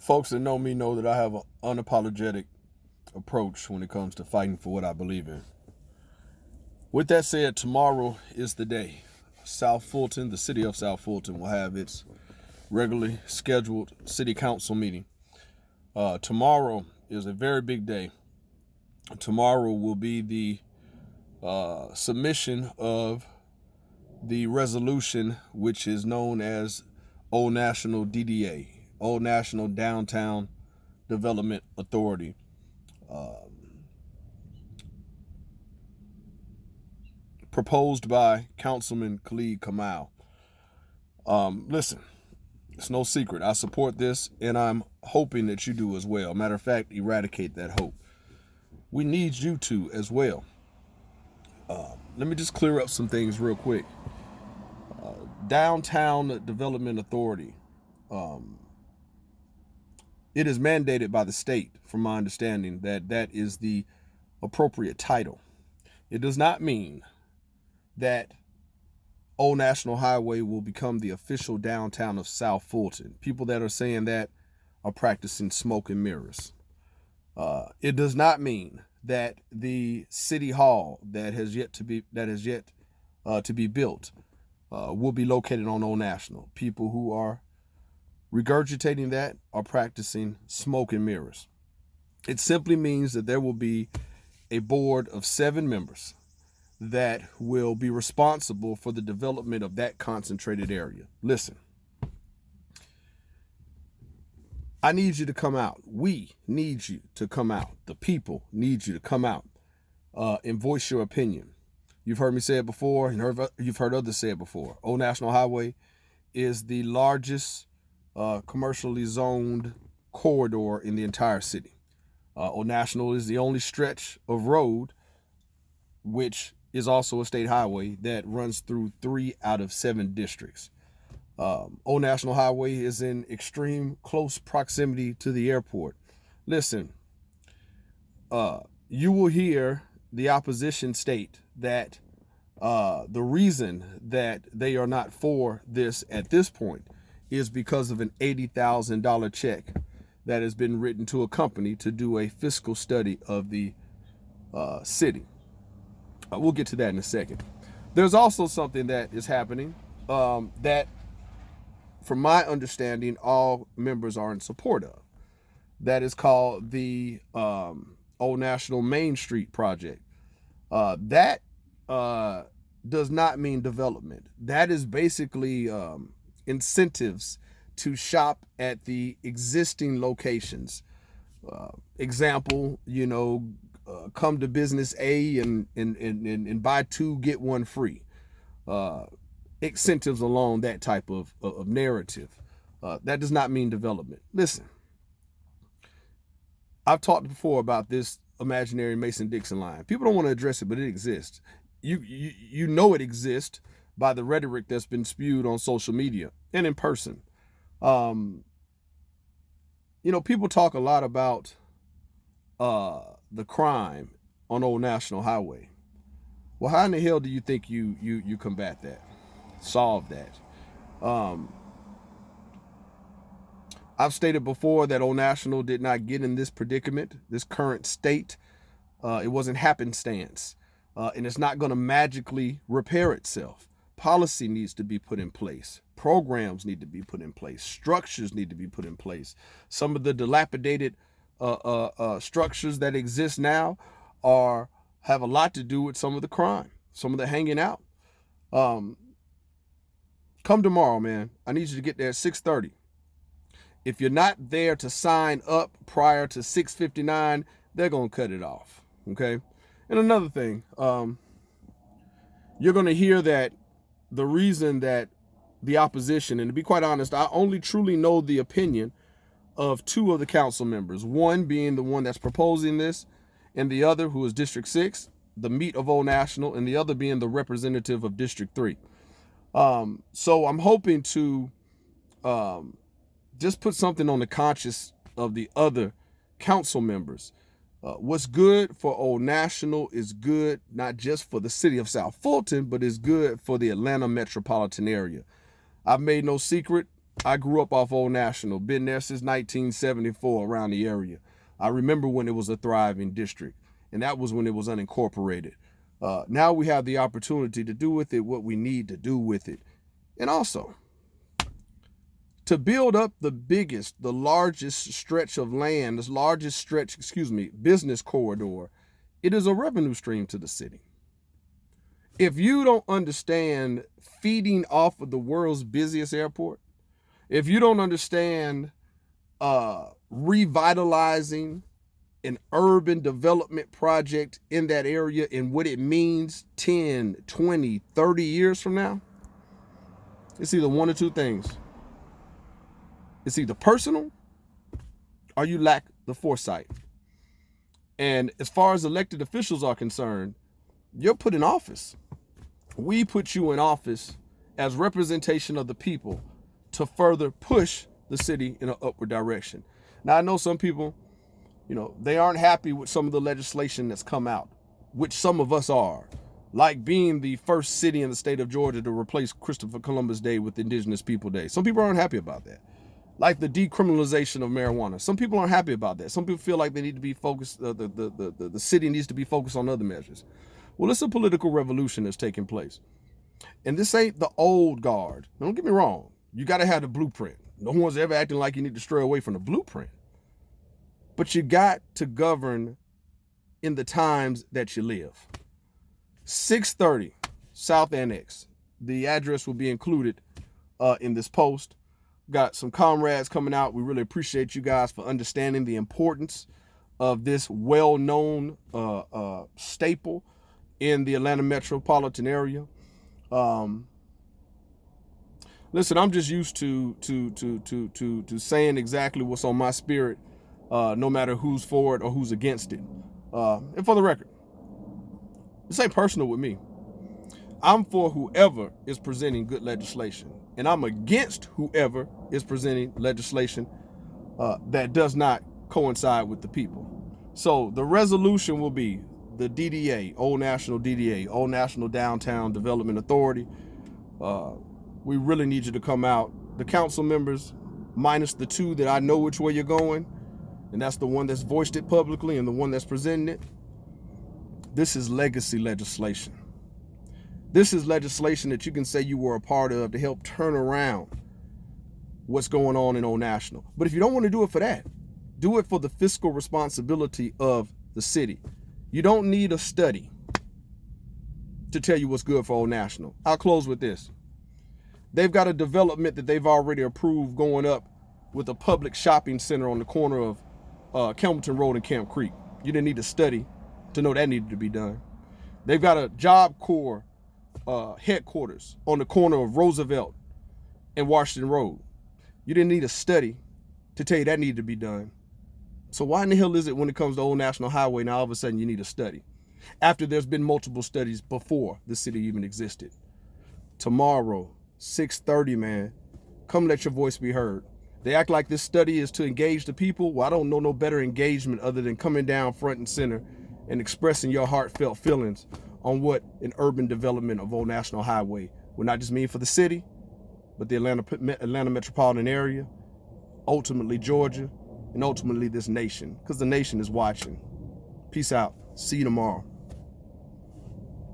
Folks that know me know that I have an unapologetic approach when it comes to fighting for what I believe in. With that said, tomorrow is the day. South Fulton, the city of South Fulton, will have its regularly scheduled city council meeting. Tomorrow is a very big day. Tomorrow will be the submission of the resolution, which is known as Old National DDA, Old National Downtown Development Authority. Proposed by Councilman Khalid Kamal. Listen, it's no secret. I support this, and I'm hoping that you do as well. Matter of fact, eradicate that hope. We need you to as well. Let me just clear up some things real quick. Downtown Development Authority. It is mandated by the state, from my understanding, that is the appropriate title. It does not mean that Old National Highway will become the official downtown of South Fulton. People that are saying that are practicing smoke and mirrors. It does not mean that the city hall that has yet to be built will be located on Old National. People who are regurgitating that are practicing smoke and mirrors. It simply means that there will be a board of 7 members that will be responsible for the development of that concentrated area. Listen, I need you to come out. We need you to come out. The people need you to come out and voice your opinion. You've heard me say it before, and you've heard others say it before. Old National Highway is the largest commercially zoned corridor in the entire city. Old National is the only stretch of road which is also a state highway that runs through 3 out of 7 districts. Old National Highway is in extreme close proximity to the airport. Listen, you will hear the opposition state that the reason that they are not for this at this point is because of an $80,000 check that has been written to a company to do a fiscal study of the city. We'll get to that in a second. There's also something that is happening that, from my understanding, all members are in support of. That is called the Old National Main Street Project. That does not mean development. That is basically incentives to shop at the existing locations. Example, come to business A and buy 2, get 1 free. Incentives along that type of narrative. That does not mean development. Listen, I've talked before about this imaginary Mason-Dixon line. People don't want to address it, but it exists. You know it exists by the rhetoric that's been spewed on social media and in person. People talk a lot about the crime on Old National Highway. Well, how in the hell do you think you combat that, solve that? I've stated before that Old National did not get in this predicament, this current state. It wasn't happenstance, and it's not going to magically repair itself. Policy needs to be put in place. Programs need to be put in place. Structures need to be put in place. Some of the dilapidated structures that exist now have a lot to do with some of the crime, some of the hanging out. Come tomorrow, man. I need you to get there at 6:30. If you're not there to sign up prior to 6:59, they're going to cut it off, okay? And another thing, you're going to hear that the reason that the opposition, and to be quite honest, I only truly know the opinion of 2 of the council members, one being the one that's proposing this, and the other, who is District 6, the meat of Old National, and the other being the representative of District 3. So I'm hoping to just put something on the conscience of the other council members. What's good for Old National is good not just for the city of South Fulton, but is good for the Atlanta metropolitan area. I've made no secret I grew up off Old National, been there since 1974 around the area. I remember when it was a thriving district, and that was when it was unincorporated. Now we have the opportunity to do with it what we need to do with it. And also, to build up the largest stretch of land, business corridor, it is a revenue stream to the city. If you don't understand feeding off of the world's busiest airport, if you don't understand revitalizing an urban development project in that area and what it means 10, 20, 30 years from now, it's either one or two things. It's either personal or you lack the foresight. And as far as elected officials are concerned, you're put in office. We put you in office as representation of the people to further push the city in an upward direction. Now, I know some people, they aren't happy with some of the legislation that's come out, which some of us are, like being the first city in the state of Georgia to replace Christopher Columbus Day with Indigenous People Day. Some people aren't happy about that. Like the decriminalization of marijuana. Some people aren't happy about that. Some people feel like they need to be focused, the city needs to be focused on other measures. Well, it's a political revolution that's taking place. And this ain't the old guard. Don't get me wrong. You got to have the blueprint. No one's ever acting like you need to stray away from the blueprint. But you got to govern in the times that you live. 630 South Annex. The address will be included in this post. Got some comrades coming out. We really appreciate you guys for understanding the importance of this well-known staple in the Atlanta metropolitan area. Listen, I'm just used to saying exactly what's on my spirit, no matter who's for it or who's against it. And for the record, this ain't personal with me. I'm for whoever is presenting good legislation, and I'm against whoever is presenting legislation that does not coincide with the people. So the resolution will be the DDA, Old National DDA, Old National Downtown Development Authority. We really need you to come out. The council members, minus the two that I know which way you're going, and that's the one that's voiced it publicly and the one that's presenting it. This is legacy legislation. This is legislation that you can say you were a part of to help turn around what's going on in Old National. But if you don't want to do it for that, do it for the fiscal responsibility of the city. You don't need a study to tell you what's good for Old National. I'll close with this. They've got a development that they've already approved going up with a public shopping center on the corner of Kelmerton Road and Camp Creek. You didn't need a study to know that needed to be done. They've got a Job Corps headquarters on the corner of Roosevelt and Washington Road. You didn't need a study to tell you that needed to be done. So why in the hell is it when it comes to Old National Highway, now all of a sudden you need a study? After there's been multiple studies before the city even existed. Tomorrow, 6:30, man, come let your voice be heard. They act like this study is to engage the people. Well, I don't know no better engagement other than coming down front and center and expressing your heartfelt feelings on what an urban development of Old National Highway would not just mean for the city, but the Atlanta metropolitan area, ultimately Georgia, and ultimately this nation, because the nation is watching. Peace out. See you tomorrow.